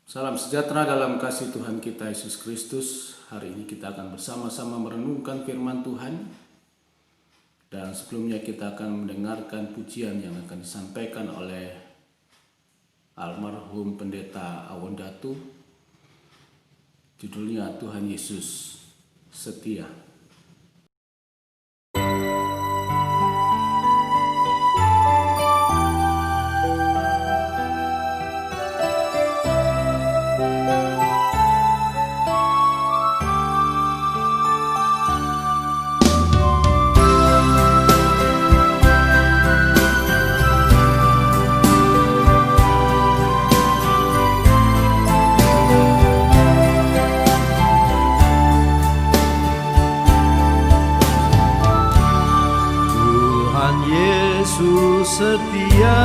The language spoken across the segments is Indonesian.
Salam sejahtera dalam kasih Tuhan kita Yesus Kristus. Hari ini kita akan bersama-sama merenungkan firman Tuhan. Dan sebelumnya kita akan mendengarkan pujian yang akan disampaikan oleh almarhum Pendeta Awondatu. Judulnya Tuhan Yesus Setia. Yesus setia,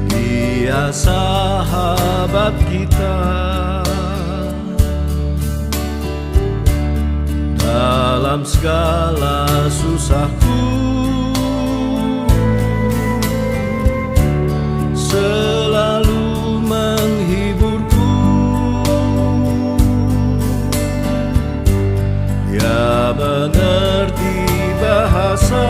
Dia sahabat kita. Dalam segala susahku, selalu menghiburku. Dia mengerti bahasa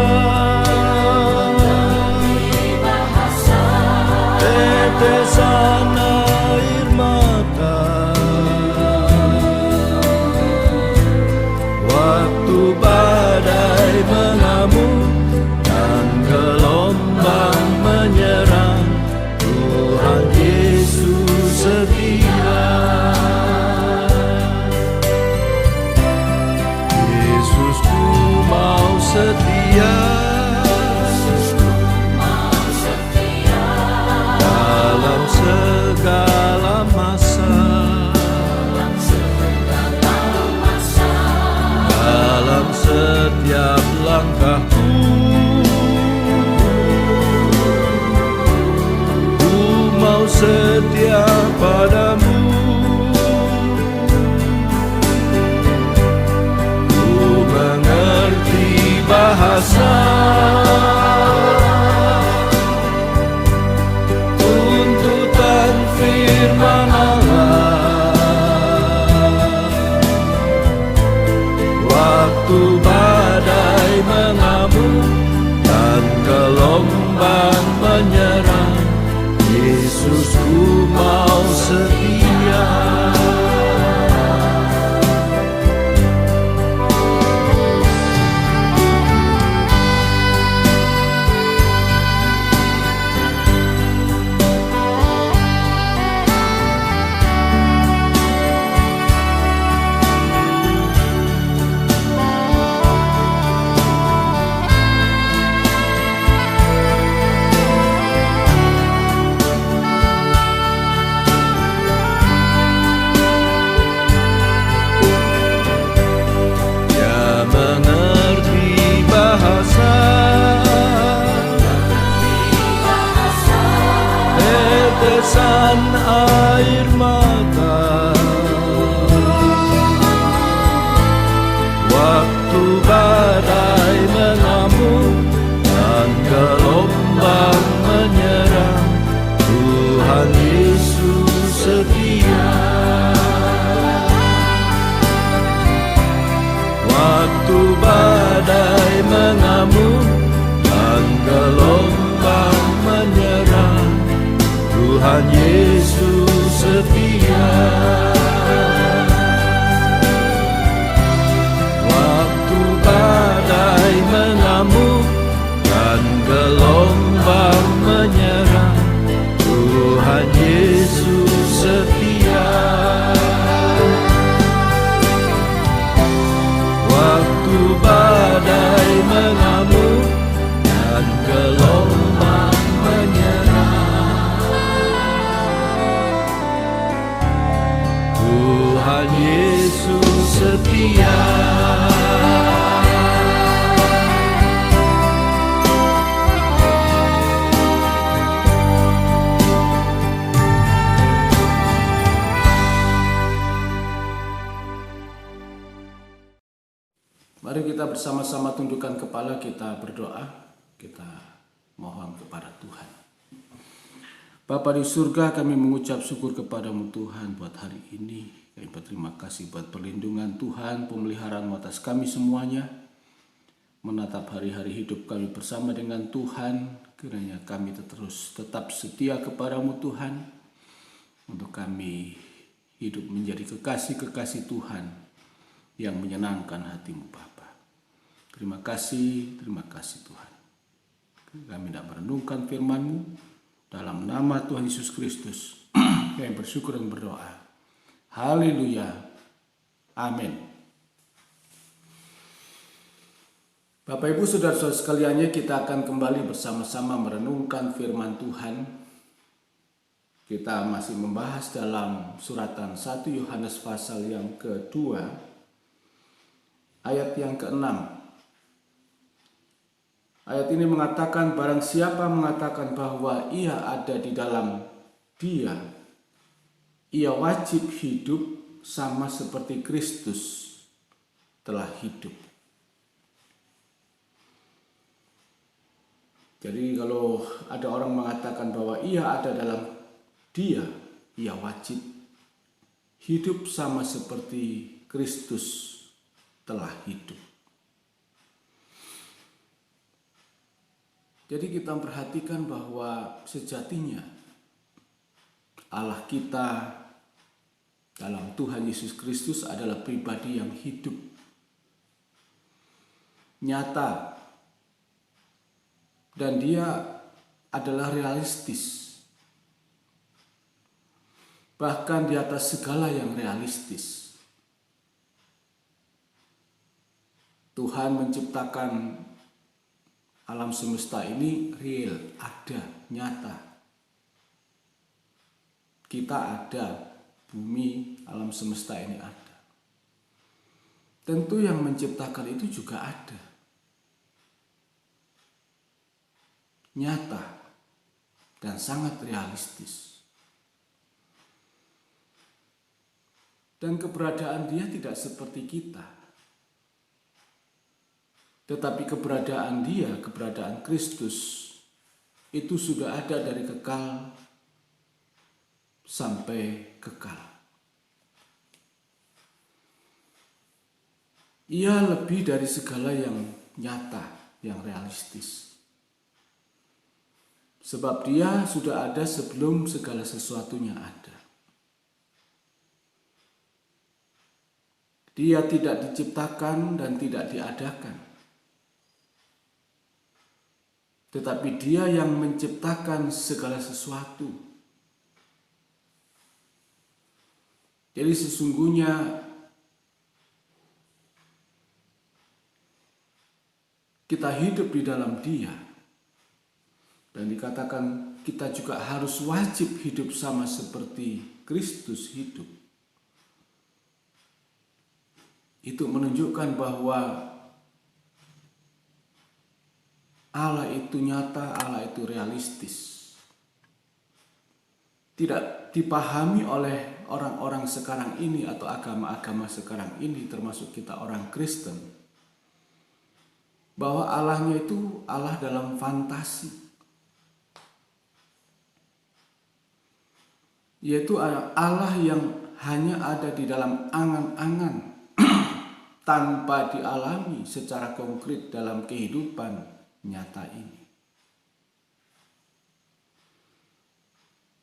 tetesan air mata, waktu badai mengamuk dan gelombang menyerang. Tuhan Yesus setia. Yesusku mau setia, dalam segala masa, dalam setiap langkahku. Ku mau setia padamu. Bahasa tuntutan firman Allah, waktu badai mengamuk dan gelombang menyerang. Yesusku mau setia. Tetesan air mata, waktu badai mengamuk dan gelombang menyerang. Tuhan Yesus setia. Waktu badai mengamuk dan gelombang menyerang. Tuhan Yesus setia. Waktu badai mengamuk dan gelombang menyerang. Tuhan Yesus setia. Waktu badai mengamuk dan gelombang menyerang. Tuhan Yesus setia. Mari kita bersama-sama tundukkan kepala, kita berdoa, kita mohon kepada Tuhan. Bapa di surga, kami mengucap syukur kepadamu Tuhan buat hari ini. Kami berterima kasih buat perlindungan Tuhan, pemeliharaan atas kami semuanya. Menatap hari-hari hidup kami bersama dengan Tuhan, kiranya kami terus tetap setia kepadamu Tuhan, untuk kami hidup menjadi kekasih-kekasih Tuhan yang menyenangkan hatimu Bapa. Terima kasih Tuhan. Kami tidak merenungkan firman-Mu. Dalam nama Tuhan Yesus Kristus, kami bersyukur dan berdoa. Haleluya. Amin. Bapak Ibu Saudara-saudara sekaliannya, kita akan kembali bersama-sama merenungkan firman Tuhan. Kita masih membahas dalam suratan 1 Yohanes pasal yang kedua, ayat yang ke-6. Ayat ini mengatakan, barang siapa mengatakan bahwa ia ada di dalam Dia, ia wajib hidup sama seperti Kristus telah hidup. Jadi kalau ada orang mengatakan bahwa ia ada dalam Dia, ia wajib hidup sama seperti Kristus telah hidup. Jadi kita perhatikan bahwa sejatinya Allah kita dalam Tuhan Yesus Kristus adalah pribadi yang hidup, nyata, dan Dia adalah realistis. Bahkan di atas segala yang realistis. Tuhan menciptakan alam semesta ini real, ada, nyata. Kita ada, bumi, alam semesta ini ada. Tentu yang menciptakan itu juga ada. Nyata dan sangat realistis. Dan keberadaan Dia tidak seperti kita. Tetapi keberadaan Dia, keberadaan Kristus, itu sudah ada dari kekal sampai kekal. Ia lebih dari segala yang nyata, yang realistis. Sebab Dia sudah ada sebelum segala sesuatunya ada. Dia tidak diciptakan dan tidak diadakan. Tetapi Dia yang menciptakan segala sesuatu. Jadi sesungguhnya kita hidup di dalam Dia. Dan dikatakan kita juga harus wajib hidup sama seperti Kristus hidup. Itu menunjukkan bahwa Allah itu nyata, Allah itu realistis. Tidak dipahami oleh orang-orang sekarang ini atau agama-agama sekarang ini, termasuk kita orang Kristen, bahwa Allahnya itu Allah dalam fantasi. Yaitu Allah yang hanya ada di dalam angan-angan tanpa dialami secara konkret dalam kehidupan nyata ini.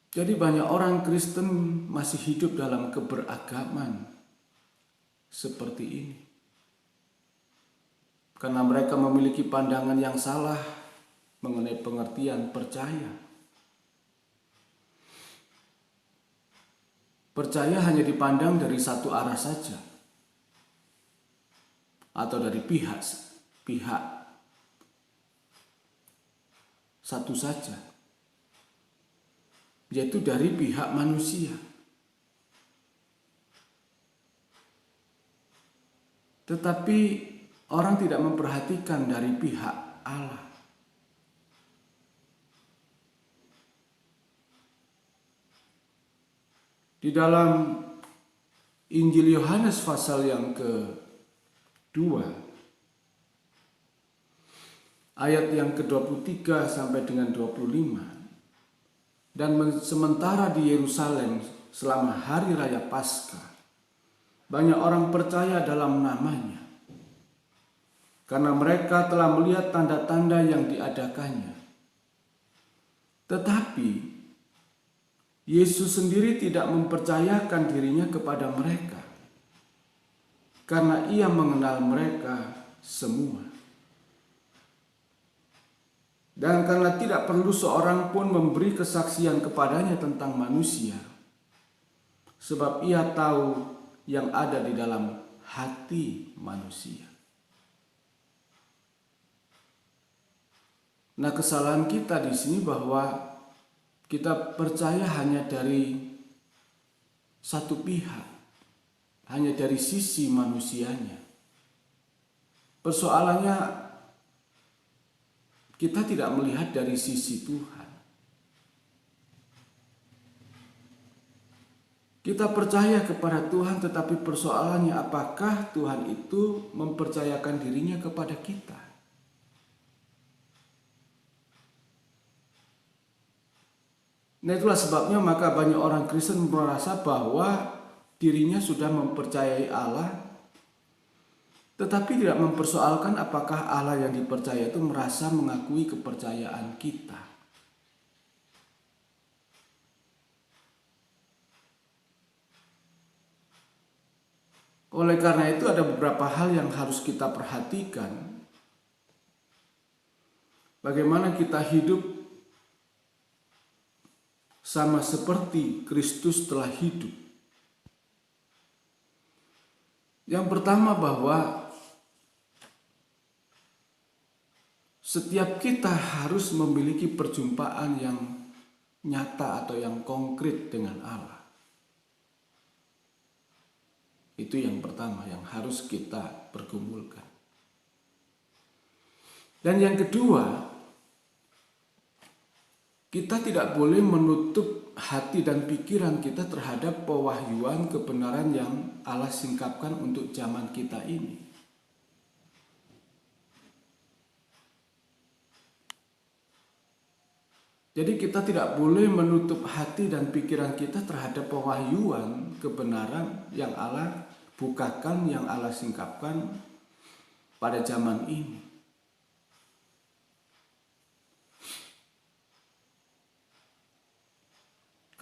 Jadi banyak orang Kristen masih hidup dalam keberagaman seperti ini. Karena mereka memiliki pandangan yang salah mengenai pengertian percaya. Percaya hanya dipandang dari satu arah saja. Atau dari pihak satu saja, yaitu dari pihak manusia. Tetapi orang tidak memperhatikan dari pihak Allah. Di dalam Injil Yohanes pasal yang ke-2, ayat yang ke-23 sampai dengan 25, Dan sementara di Yerusalem selama hari raya Paskah, banyak orang percaya dalam namanya karena mereka telah melihat tanda-tanda yang diadakannya. Tetapi Yesus sendiri tidak mempercayakan dirinya kepada mereka karena ia mengenal mereka semua. Dan karena tidak perlu seorang pun memberi kesaksian kepadanya tentang manusia, sebab ia tahu yang ada di dalam hati manusia. Nah, kesalahan kita di sini bahwa kita percaya hanya dari satu pihak, hanya dari sisi manusianya. Persoalannya kita tidak melihat dari sisi Tuhan. Kita percaya kepada Tuhan, tetapi persoalannya apakah Tuhan itu mempercayakan dirinya kepada kita? Nah, itulah sebabnya maka banyak orang Kristen merasa bahwa dirinya sudah mempercayai Allah, tetapi tidak mempersoalkan apakah Allah yang dipercaya itu merasa mengakui kepercayaan kita. Oleh karena itu ada beberapa hal yang harus kita perhatikan. Bagaimana kita hidup sama seperti Kristus telah hidup. Yang pertama, bahwa setiap kita harus memiliki perjumpaan yang nyata atau yang konkret dengan Allah. Itu yang pertama yang harus kita pergumulkan. Dan yang kedua, kita tidak boleh menutup hati dan pikiran kita terhadap pewahyuan kebenaran yang Allah singkapkan untuk zaman kita ini. Jadi kita tidak boleh menutup hati dan pikiran kita terhadap pewahyuan kebenaran yang Allah bukakan, yang Allah singkapkan pada zaman ini.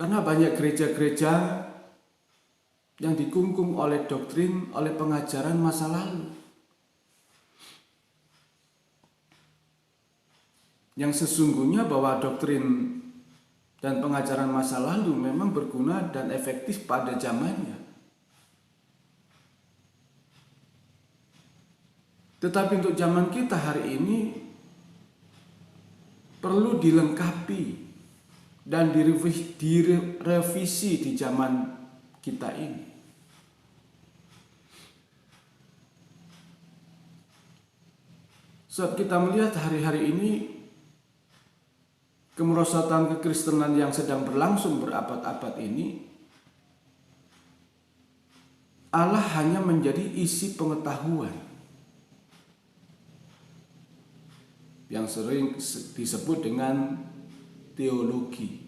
Karena banyak gereja-gereja yang dikungkung oleh doktrin, oleh pengajaran masa lalu, yang sesungguhnya bahwa doktrin dan pengajaran masa lalu memang berguna dan efektif pada zamannya. Tetapi untuk zaman kita hari ini perlu dilengkapi dan direvisi di zaman kita ini. Saat kita melihat hari-hari ini kemerosotan kekristenan yang sedang berlangsung berabad-abad ini, Allah hanya menjadi isi pengetahuan yang sering disebut dengan teologi.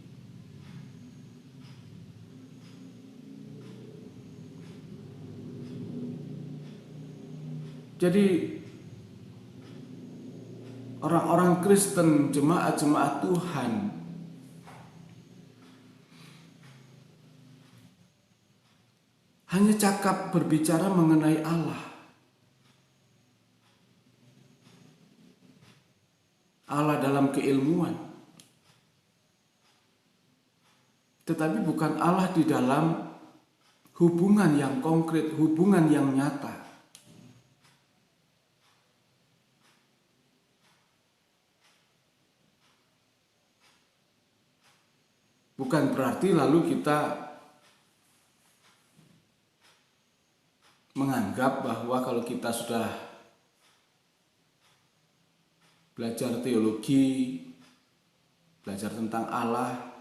Jadi orang-orang Kristen, jemaat-jemaat Tuhan hanya cakap berbicara mengenai Allah. Allah dalam keilmuan. Tetapi bukan Allah di dalam hubungan yang konkret, hubungan yang nyata. Bukan berarti lalu kita menganggap bahwa kalau kita sudah belajar teologi, belajar tentang Allah,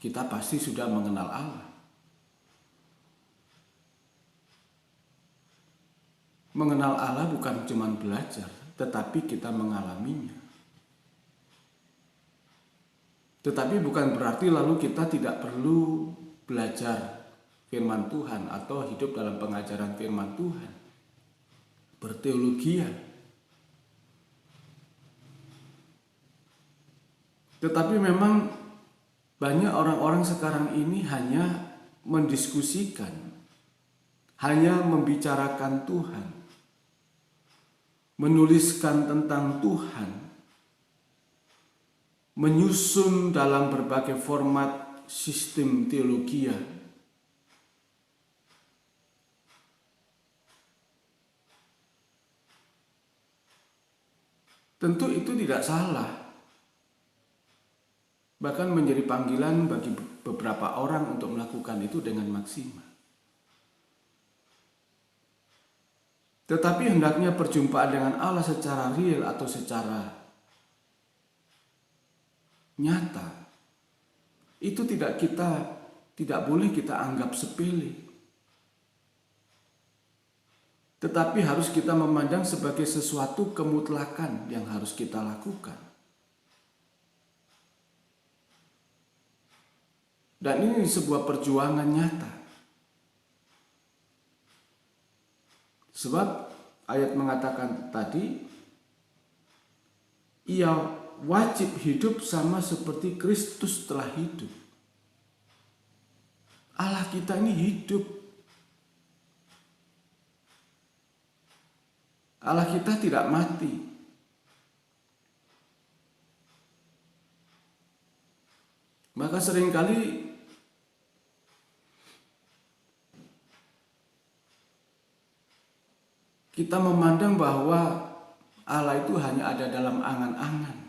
kita pasti sudah mengenal Allah. Mengenal Allah bukan cuma belajar, tetapi kita mengalaminya. Tetapi bukan berarti lalu kita tidak perlu belajar firman Tuhan atau hidup dalam pengajaran firman Tuhan, berteologia. Tetapi memang banyak orang-orang sekarang ini hanya mendiskusikan, hanya membicarakan Tuhan, menuliskan tentang Tuhan, menyusun dalam berbagai format sistem teologia. Tentu itu tidak salah, bahkan menjadi panggilan bagi beberapa orang untuk melakukan itu dengan maksimal. Tetapi hendaknya perjumpaan dengan Allah secara real atau secara nyata itu tidak boleh kita anggap sepele. Tetapi harus kita memandang sebagai sesuatu kemutlakan yang harus kita lakukan. Dan ini sebuah perjuangan nyata. Sebab ayat mengatakan tadi, ia wajib hidup sama seperti Kristus telah hidup. Allah kita ini hidup. Allah kita tidak mati. Maka seringkali kita memandang bahwa Allah itu hanya ada dalam angan-angan.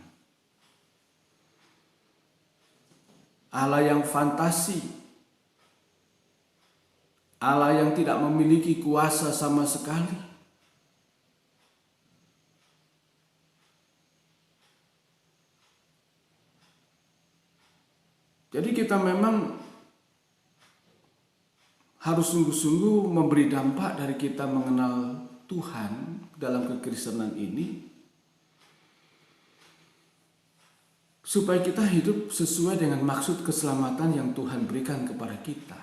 Allah yang fantasi. Allah yang tidak memiliki kuasa sama sekali. Jadi kita memang harus sungguh-sungguh memberi dampak dari kita mengenal Tuhan dalam kekristenan ini, supaya kita hidup sesuai dengan maksud keselamatan yang Tuhan berikan kepada kita,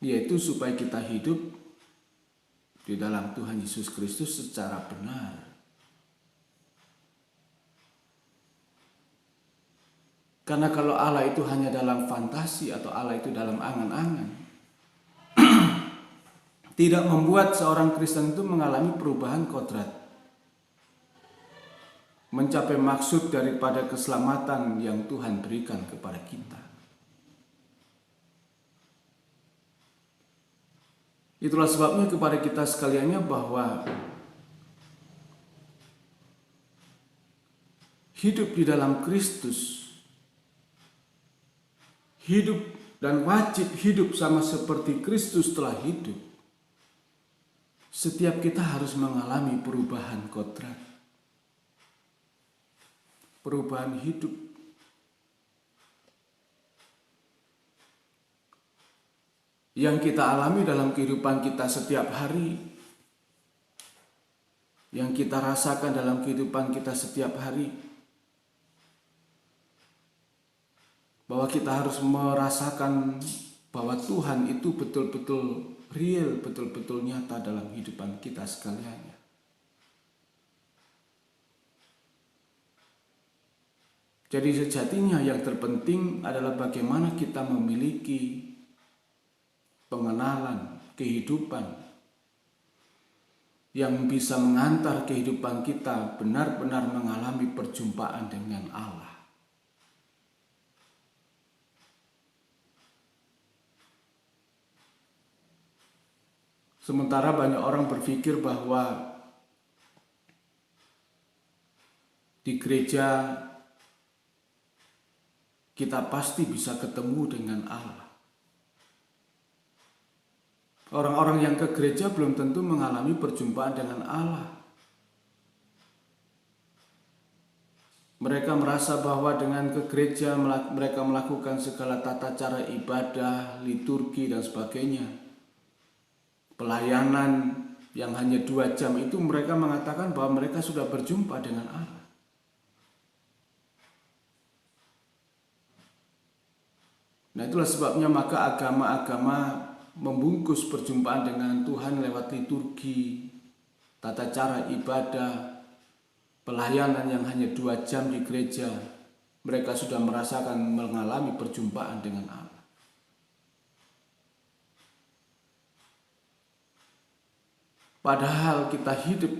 yaitu supaya kita hidup di dalam Tuhan Yesus Kristus secara benar. Karena kalau Allah itu hanya dalam fantasi atau Allah itu dalam angan-angan, tidak membuat seorang Kristen itu mengalami perubahan kodrat, mencapai maksud daripada keselamatan yang Tuhan berikan kepada kita. Itulah sebabnya kepada kita sekaliannya bahwa hidup di dalam Kristus, hidup dan wajib hidup sama seperti Kristus telah hidup. Setiap kita harus mengalami perubahan kodrat, perubahan hidup. Yang kita alami dalam kehidupan kita setiap hari, yang kita rasakan dalam kehidupan kita setiap hari, bahwa kita harus merasakan bahwa Tuhan itu betul-betul real, betul-betul nyata dalam kehidupan kita sekaliannya. Jadi sejatinya yang terpenting adalah bagaimana kita memiliki pengenalan kehidupan yang bisa mengantar kehidupan kita benar-benar mengalami perjumpaan dengan Allah. Sementara banyak orang berpikir bahwa di gereja kita pasti bisa ketemu dengan Allah. Orang-orang yang ke gereja belum tentu mengalami perjumpaan dengan Allah. Mereka merasa bahwa dengan ke gereja mereka melakukan segala tata cara ibadah, liturgi dan sebagainya. Pelayanan yang hanya 2 jam itu mereka mengatakan bahwa mereka sudah berjumpa dengan Allah. Nah, itulah sebabnya maka agama-agama membungkus perjumpaan dengan Tuhan lewat liturgi, tata cara ibadah, pelayanan yang hanya 2 jam di gereja. Mereka sudah merasakan mengalami perjumpaan dengan Allah. Padahal kita hidup,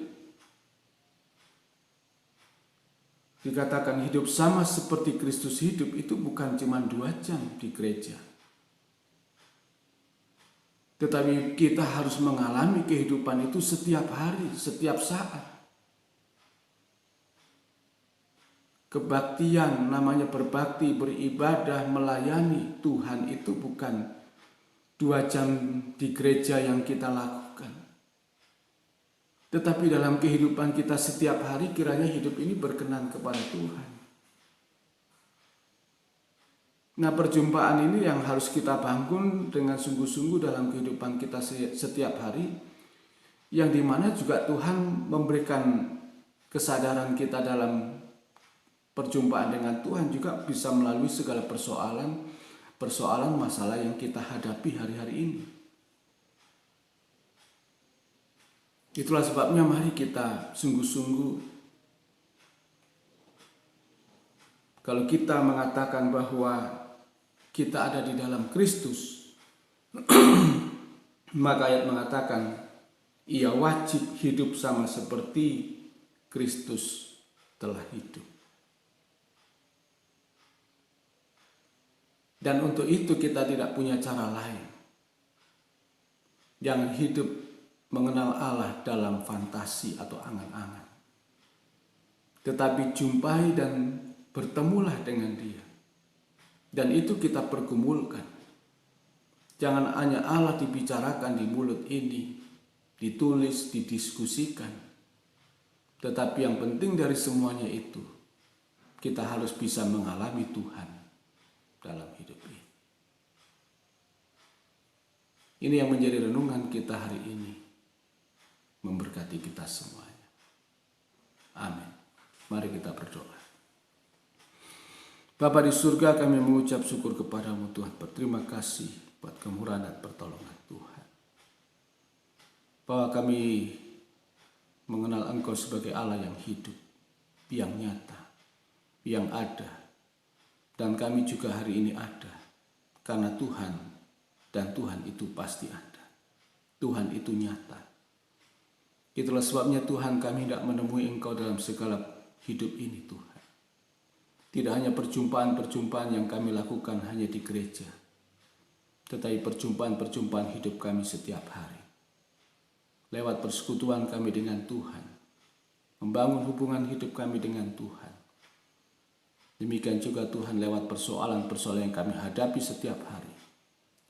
dikatakan hidup sama seperti Kristus hidup, itu bukan cuma 2 jam di gereja. Tetapi kita harus mengalami kehidupan itu setiap hari, setiap saat. Kebaktian, namanya berbakti, beribadah, melayani Tuhan itu bukan 2 jam di gereja yang kita lakukan. Tetapi dalam kehidupan kita setiap hari, kiranya hidup ini berkenan kepada Tuhan. Nah, perjumpaan ini yang harus kita bangun dengan sungguh-sungguh dalam kehidupan kita setiap hari, yang dimana juga Tuhan memberikan kesadaran kita dalam perjumpaan dengan Tuhan juga bisa melalui segala persoalan masalah yang kita hadapi hari-hari ini. Itulah sebabnya mari kita sungguh-sungguh, kalau kita mengatakan bahwa kita ada di dalam Kristus, maka ayat mengatakan ia wajib hidup sama seperti Kristus telah hidup. Dan untuk itu kita tidak punya cara lain. Jangan hidup mengenal Allah dalam fantasi atau angan-angan, tetapi jumpai dan bertemulah dengan Dia. Dan itu kita pergumulkan. Jangan hanya Allah dibicarakan di mulut ini, ditulis, didiskusikan. Tetapi yang penting dari semuanya itu, kita harus bisa mengalami Tuhan dalam hidup ini. Ini yang menjadi renungan kita hari ini. Memberkati kita semuanya. Amin. Mari kita berdoa. Bapa di surga, kami mengucap syukur kepadamu Tuhan. Berterima kasih buat kemurahan dan pertolongan Tuhan. Bahwa kami mengenal Engkau sebagai Allah yang hidup, yang nyata, yang ada. Dan kami juga hari ini ada. Karena Tuhan, dan Tuhan itu pasti ada. Tuhan itu nyata. Itulah sebabnya Tuhan, kami tidak menemui Engkau dalam segala hidup ini Tuhan. Tidak hanya perjumpaan-perjumpaan yang kami lakukan hanya di gereja, tetapi perjumpaan-perjumpaan hidup kami setiap hari. Lewat persekutuan kami dengan Tuhan, membangun hubungan hidup kami dengan Tuhan. Demikian juga Tuhan lewat persoalan-persoalan yang kami hadapi setiap hari.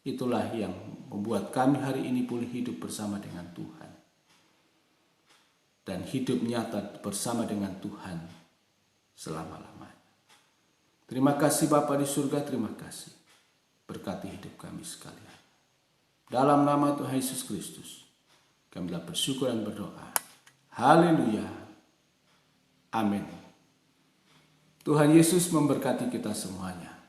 Itulah yang membuat kami hari ini boleh hidup bersama dengan Tuhan. Dan hidup nyata bersama dengan Tuhan selama-lamanya. Terima kasih Bapa di surga, terima kasih. Berkati hidup kami sekalian. Dalam nama Tuhan Yesus Kristus, kami telah bersyukur dan berdoa. Haleluya. Amin. Tuhan Yesus memberkati kita semuanya.